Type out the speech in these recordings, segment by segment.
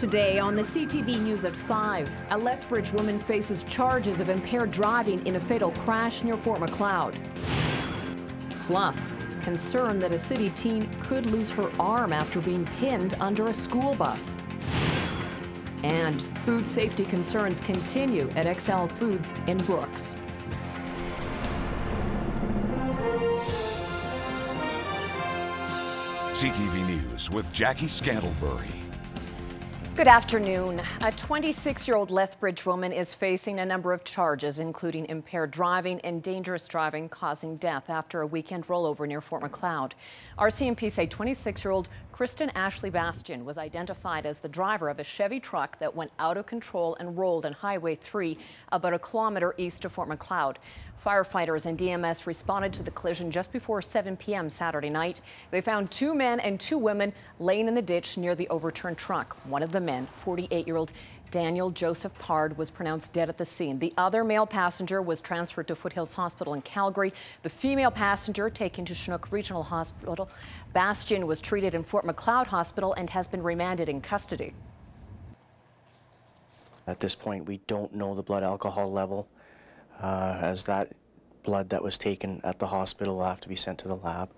Today on the CTV News at 5, a Lethbridge woman faces charges of impaired driving in a fatal crash near Fort Macleod. Plus, concern that a city teen could lose her arm after being pinned under a school bus. And food safety concerns continue at XL Foods in Brooks. CTV News with Jackie Scantlebury. Good afternoon. A 26-year-old Lethbridge woman is facing a number of charges, including impaired driving and dangerous driving causing death after a weekend rollover near Fort Macleod. RCMP say 26-year-old Kristen Ashley Bastian was identified as the driver of a Chevy truck that went out of control and rolled on Highway 3 about a kilometer east of Fort Macleod. Firefighters and DMS responded to the collision just before 7 p.m. Saturday night. They found 2 men and 2 women laying in the ditch near the overturned truck. One of the men, 48-year-old Daniel Joseph Pard, was pronounced dead at the scene. The other male passenger was transferred to Foothills Hospital in Calgary. The female passenger taken to Chinook Regional Hospital. Bastian was treated in Fort Macleod Hospital and has been remanded in custody. At this point, we don't know the blood alcohol level, as that blood that was taken at the hospital will have to be sent to the lab.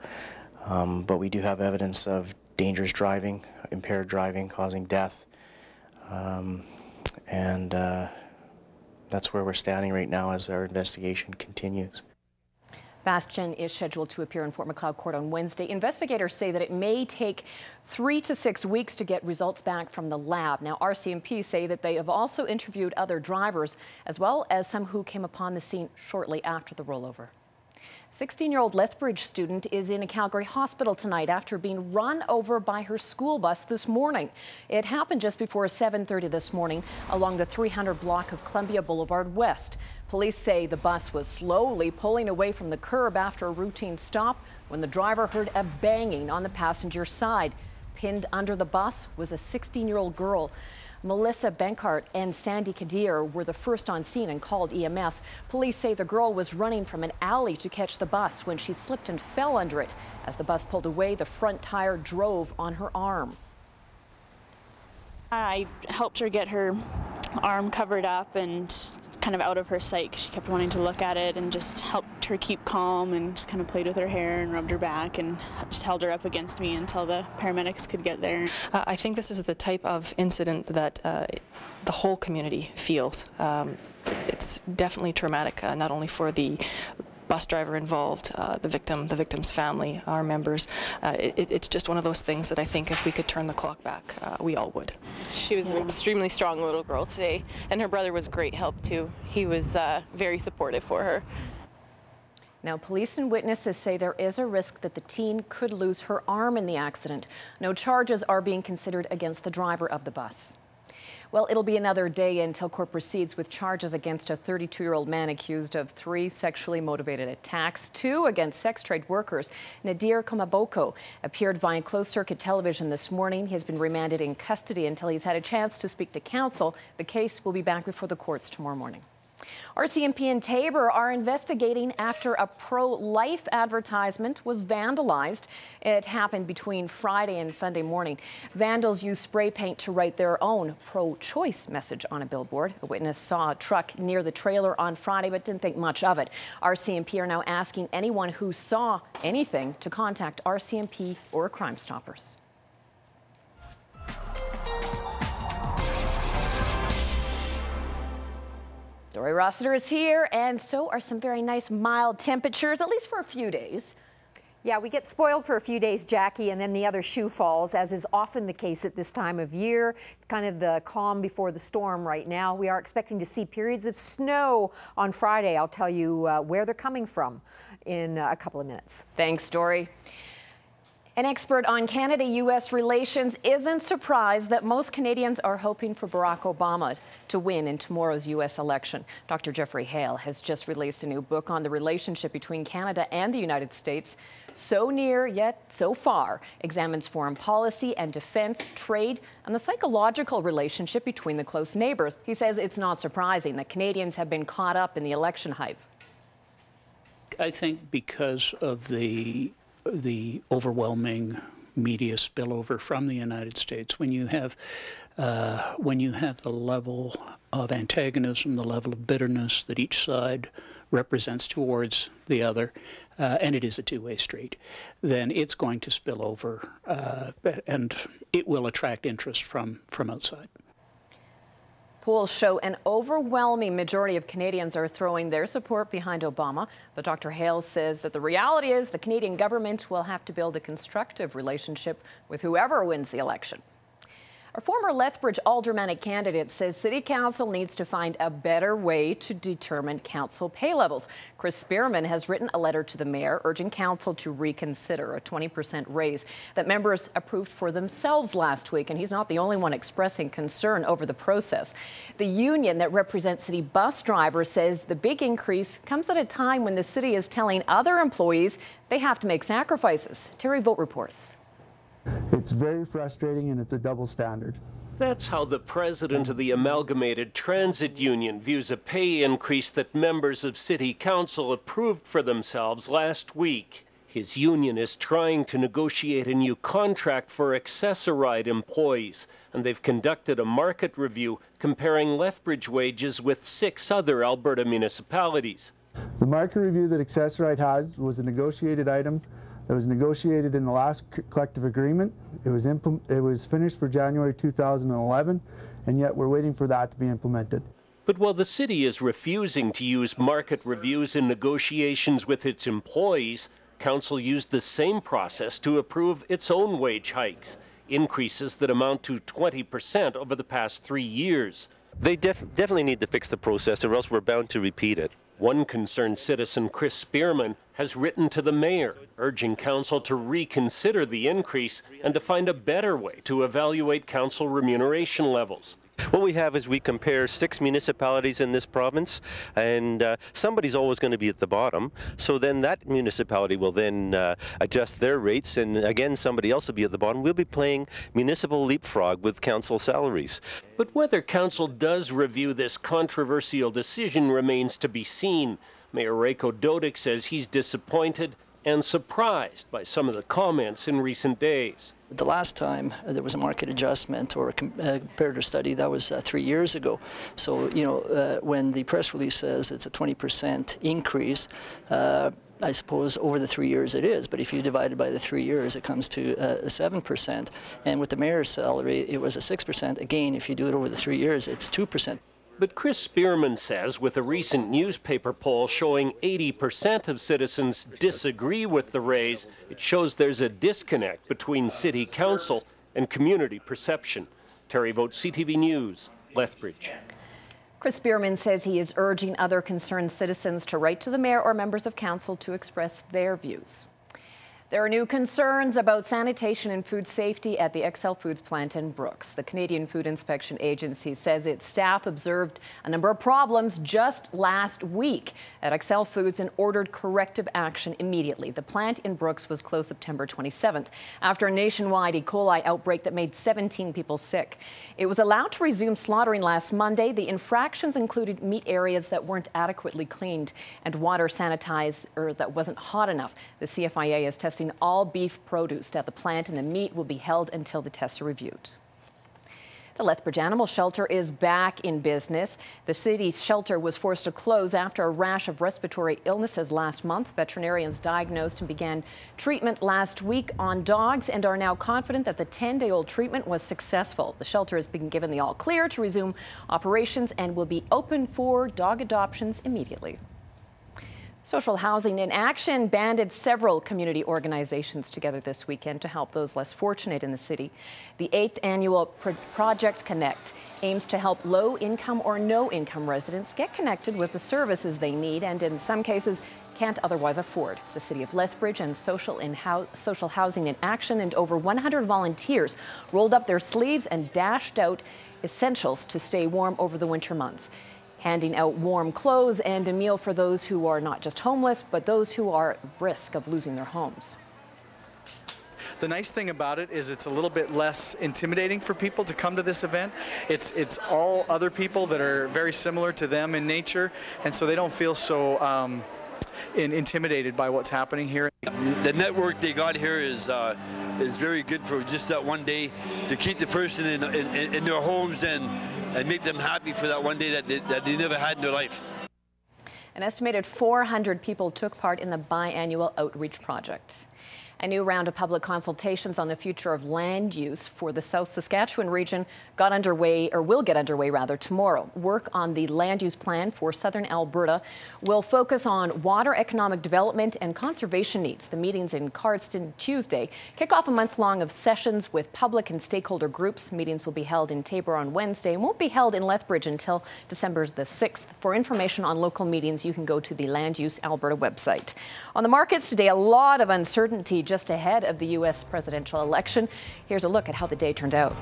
But we do have evidence of dangerous driving, impaired driving causing death. And that's where we're standing right now as our investigation continues. Bastian is scheduled to appear in Fort Macleod Court on Wednesday. Investigators say that it may take 3 to 6 weeks to get results back from the lab. Now, RCMP say that they have also interviewed other drivers, as well as some who came upon the scene shortly after the rollover. 16-year-old Lethbridge student is in a Calgary hospital tonight after being run over by her school bus this morning. It happened just before 7:30 this morning along the 300 block of Columbia Boulevard West. Police say the bus was slowly pulling away from the curb after a routine stop when the driver heard a banging on the passenger side. Pinned under the bus was a 16-year-old girl. Melissa Benkart and Sandy Kadir were the first on scene and called EMS. Police say the girl was running from an alley to catch the bus when she slipped and fell under it. As the bus pulled away, the front tire drove on her arm. I helped her get her arm covered up and kind of out of her sight because she kept wanting to look at it, and just helped her keep calm and just kind of played with her hair and rubbed her back and just held her up against me until the paramedics could get there. I think this is the type of incident that the whole community feels. It's definitely traumatic, not only for the bus driver involved, the victim's family, our members. It's just one of those things that I think if we could turn the clock back, we all would. She was an extremely strong little girl today, and her brother was great help too. He was very supportive for her. Now, police and witnesses say there is a risk that the teen could lose her arm in the accident. No charges are being considered against the driver of the bus. Well, it'll be another day until court proceeds with charges against a 32-year-old man accused of 3 sexually motivated attacks, 2 against sex trade workers. Nadir Komaboko appeared via closed-circuit television this morning. He has been remanded in custody until he's had a chance to speak to counsel. The case will be back before the courts tomorrow morning. RCMP and Tabor are investigating after a pro-life advertisement was vandalized. It happened between Friday and Sunday morning. Vandals used spray paint to write their own pro-choice message on a billboard. A witness saw a truck near the trailer on Friday but didn't think much of it. RCMP are now asking anyone who saw anything to contact RCMP or Crime Stoppers. Dory Rossiter is here, and so are some very nice mild temperatures, at least for a few days. Yeah, we get spoiled for a few days, Jackie, and then the other shoe falls, as is often the case at this time of year. Kind of the calm before the storm right now. We are expecting to see periods of snow on Friday. I'll tell you where they're coming from in a couple of minutes. Thanks, Dory. An expert on Canada-U.S. relations isn't surprised that most Canadians are hoping for Barack Obama to win in tomorrow's U.S. election. Dr. Jeffrey Hale has just released a new book on the relationship between Canada and the United States. So near, yet so far, examines foreign policy and defense, trade, and the psychological relationship between the close neighbors. He says it's not surprising that Canadians have been caught up in the election hype. I think because of the overwhelming media spillover from the United States. When you have the level of antagonism, the level of bitterness that each side represents towards the other, and it is a two-way street, then it's going to spill over, and it will attract interest from outside. Polls show an overwhelming majority of Canadians are throwing their support behind Obama, but Dr. Hales says that the reality is the Canadian government will have to build a constructive relationship with whoever wins the election. A former Lethbridge aldermanic candidate says City Council needs to find a better way to determine council pay levels. Chris Spearman has written a letter to the mayor urging council to reconsider a 20% raise that members approved for themselves last week, and he's not the only one expressing concern over the process. The union that represents city bus drivers says the big increase comes at a time when the city is telling other employees they have to make sacrifices. Terry Vogt reports. It's very frustrating, and it's a double standard. That's how the president of the Amalgamated Transit Union views a pay increase that members of City Council approved for themselves last week. His union is trying to negotiate a new contract for accessoride employees, and they've conducted a market review comparing Lethbridge wages with 6 other Alberta municipalities. The market review that Accessoride has was a negotiated item that was negotiated in the last collective agreement. It was finished for January 2011, and yet we're waiting for that to be implemented. But while the city is refusing to use market reviews in negotiations with its employees, council used the same process to approve its own wage hikes, increases that amount to 20% over the past 3 years. They definitely need to fix the process, or else we're bound to repeat it. One concerned citizen, Chris Spearman, has written to the mayor, urging council to reconsider the increase and to find a better way to evaluate council remuneration levels. What we have is we compare 6 municipalities in this province, and somebody's always going to be at the bottom. So then that municipality will then adjust their rates, and again somebody else will be at the bottom. We'll be playing municipal leapfrog with council salaries. But whether council does review this controversial decision remains to be seen. Mayor Rayko Dodick says he's disappointed and surprised by some of the comments in recent days. The last time there was a market adjustment or a comparative study, that was 3 years ago. So, when the press release says it's a 20% increase, I suppose over the 3 years it is, but if you divide it by the 3 years, it comes to 7%. And with the mayor's salary, it was a 6%. Again, if you do it over the 3 years, it's 2%. But Chris Spearman says with a recent newspaper poll showing 80% of citizens disagree with the raise, it shows there's a disconnect between City Council and community perception. Terry Vogt, CTV News, Lethbridge. Chris Spearman says he is urging other concerned citizens to write to the mayor or members of council to express their views. There are new concerns about sanitation and food safety at the XL Foods plant in Brooks. The Canadian Food Inspection Agency says its staff observed a number of problems just last week at XL Foods and ordered corrective action immediately. The plant in Brooks was closed September 27th after a nationwide E. coli outbreak that made 17 people sick. It was allowed to resume slaughtering last Monday. The infractions included meat areas that weren't adequately cleaned and water sanitized that wasn't hot enough. The CFIA is testing all beef produce at the plant, and the meat will be held until the tests are reviewed. The Lethbridge Animal Shelter is back in business. The city's shelter was forced to close after a rash of respiratory illnesses last month. Veterinarians diagnosed and began treatment last week on dogs and are now confident that the 10-day-old treatment was successful. The shelter has been given the all clear to resume operations and will be open for dog adoptions immediately. Social Housing in Action banded several community organizations together this weekend to help those less fortunate in the city. The 8th annual Project Connect aims to help low-income or no-income residents get connected with the services they need and in some cases can't otherwise afford. The City of Lethbridge and Social Housing in Action and over 100 volunteers rolled up their sleeves and dashed out essentials to stay warm over the winter months, handing out warm clothes and a meal for those who are not just homeless, but those who are at risk of losing their homes. The nice thing about it is it's a little bit less intimidating for people to come to this event. It's all other people that are very similar to them in nature, and so they don't feel so intimidated by what's happening here. The network they got here is very good for just that one day to keep the person in their homes and make them happy for that one day that they never had in their life. An estimated 400 people took part in the biannual outreach project. A new round of public consultations on the future of land use for the South Saskatchewan region got underway, or will get underway rather, tomorrow. Work on the land use plan for southern Alberta will focus on water economic development and conservation needs. The meetings in Cardston Tuesday kick off a month-long of sessions with public and stakeholder groups. Meetings will be held in Tabor on Wednesday and won't be held in Lethbridge until December the 6th. For information on local meetings, you can go to the Land Use Alberta website. On the markets today, a lot of uncertainty just ahead of the U.S. presidential election. Here's a look at how the day turned out.